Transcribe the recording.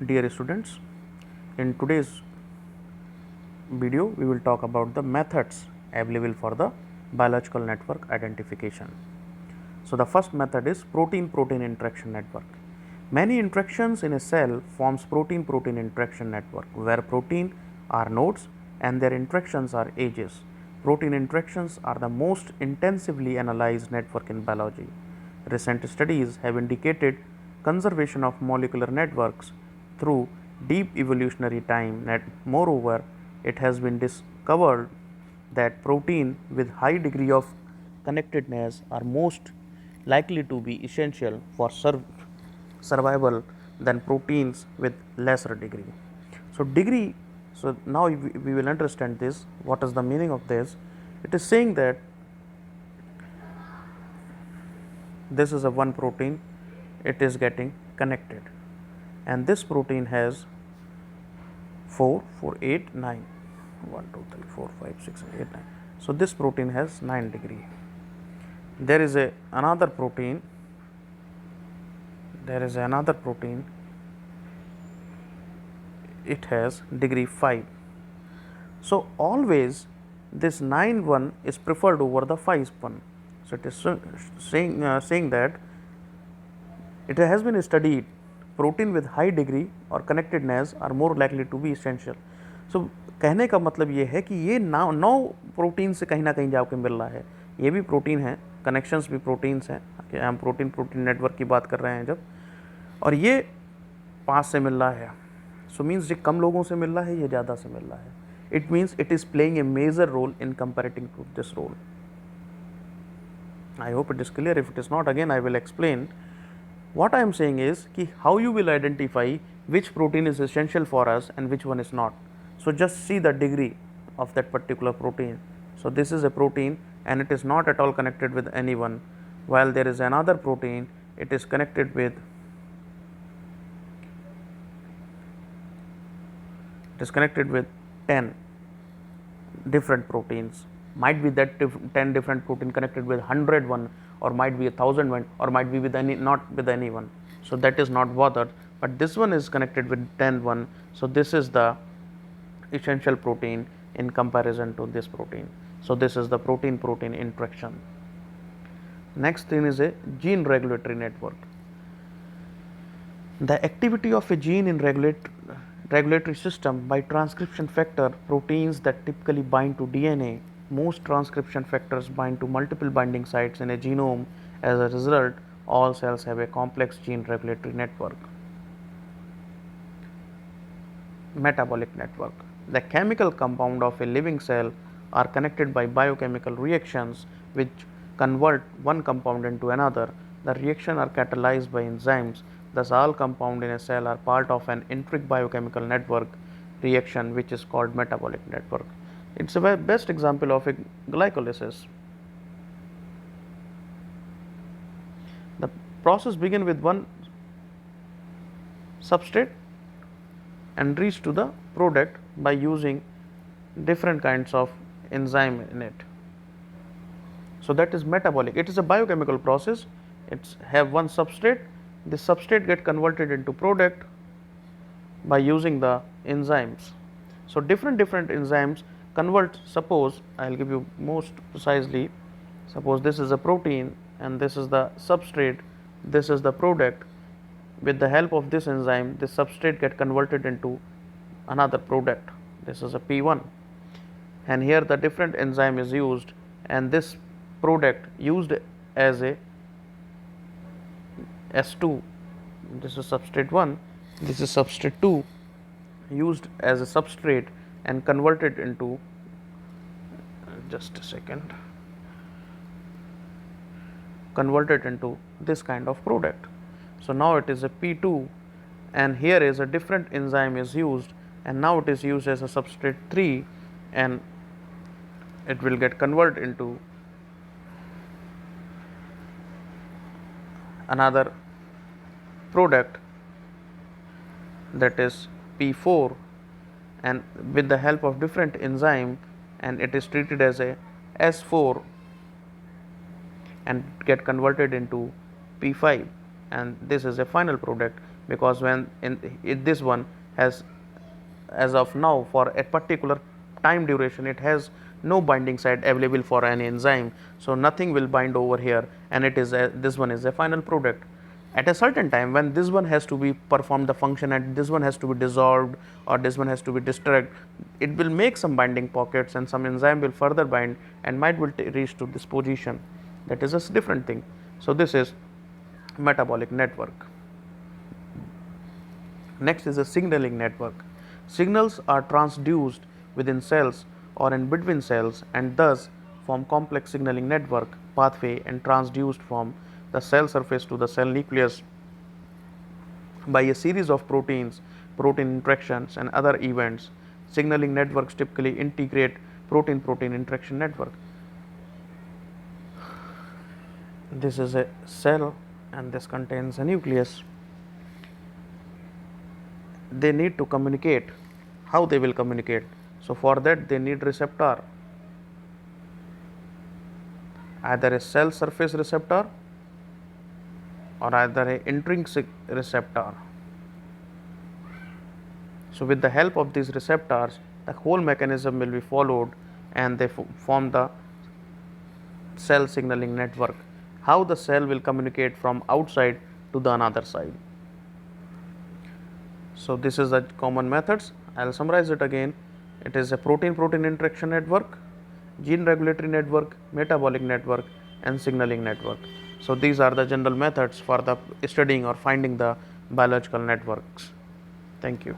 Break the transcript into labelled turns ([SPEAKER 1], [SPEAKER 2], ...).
[SPEAKER 1] Dear students, in today's video we will talk about the methods available for the biological network identification. So, the first method is protein-protein interaction network. Many interactions in a cell forms protein-protein interaction network where protein are nodes and their interactions are edges. Protein interactions are the most intensively analyzed network in biology. Recent studies have indicated conservation of molecular networks through deep evolutionary time. Moreover, it has been discovered that protein with high degree of connectedness are most likely to be essential for survival than proteins with lesser degree. So, degree, so now we will understand this. What is the meaning of this? It is saying that this is a one protein, it is getting connected, and this protein has 4, 4, 8, 9, 1, 2, 3, 4, 5, 6, 7, 8, 9. So, this protein has 9 degree. There is another protein, it has degree 5. So, always this 9 1 is preferred over the 5 1. So, it is saying that it has been studied protein with high degree or connectedness are more likely to be essential. So, कहने का मतलब ये है कि ये नौ protein से कहीं ना कहीं जाके मिल रहा है. ये भी प्रोटीन है, कनेक्शंस भी प्रोटीन्स हैं, हम प्रोटीन प्रोटीन नेटवर्क की बात कर रहे हैं जब, और ये 5 से मिल रहा है. सो मीन्स ये कम लोगों से मिल रहा है, ये ज़्यादा से मिल रहा है. It means it is playing a major role in comparing to this role. I hope it is clear. If it is not, again I will explain. What I am saying is कि how you will identify which protein is essential for us and which one is not. So, just see the degree of that particular protein. So, this is a protein and it is not at all connected with anyone, while there is another protein, it is connected with 10 different proteins. Might be that 10 different protein connected with 101, or might be 1001, or might be with not with anyone. So, that is not bothered, but this one is connected with 10 1. So, this is the essential protein in comparison to this protein. So, this is the protein protein interaction. Next thing is a gene regulatory network. The activity of a gene in regulatory system by transcription factor proteins that typically bind to DNA. Most transcription factors bind to multiple binding sites in a genome. As a result, all cells have a complex gene regulatory network. Metabolic network. The chemical compound of a living cell are connected by biochemical reactions which convert one compound into another. The reaction are catalyzed by enzymes. Thus, all compounds in a cell are part of an intricate biochemical network reaction which is called metabolic network. It's a best example of a glycolysis. The process begins with one substrate and reach to the product by using different kinds of enzyme in it. So, that is metabolic. It is a biochemical process. It's have one substrate. This substrate get converted into product by using the enzymes. So, different enzymes convert. Suppose I will give you most precisely. Suppose this is a protein and this is the substrate, this is the product. With the help of this enzyme, this substrate get converted into another product. This is a P1, and here the different enzyme is used, and this product used as a S2. This is substrate 1, this is substrate 2, used as a substrate and converted into, just a second, converted into this kind of product. So, now it is a P2, and here is a different enzyme is used, and now it is used as a substrate 3, and it will get converted into another product, that is P4, and with the help of different enzyme, and it is treated as a S4 and get converted into P5, and this is a final product because when in this one has, as of now, for a particular time duration, it has no binding site available for any enzyme, so nothing will bind over here, and it is this one is a final product. At a certain time, when this one has to be performed the function and this one has to be dissolved or this one has to be disturbed, it will make some binding pockets and some enzyme will further bind and might will reach to this position. That is a different thing. So this is metabolic network. Next is a signaling network. Signals are transduced within cells or in between cells and thus form complex signaling network pathway and transduced from the cell surface to the cell nucleus by a series of proteins, protein interactions and other events. Signaling networks typically integrate protein-protein interaction network. This is a cell and this contains a nucleus. They need to communicate. How they will communicate? So for that they need receptor, either a cell surface receptor or either a intrinsic receptor. So with the help of these receptors, the whole mechanism will be followed and they form the cell signaling network. How the cell will communicate from outside to the another side. So this is the common methods. I will summarize it again. It is a protein-protein interaction network, gene regulatory network, metabolic network and signaling network. So these are the general methods for the studying or finding the biological networks. Thank you.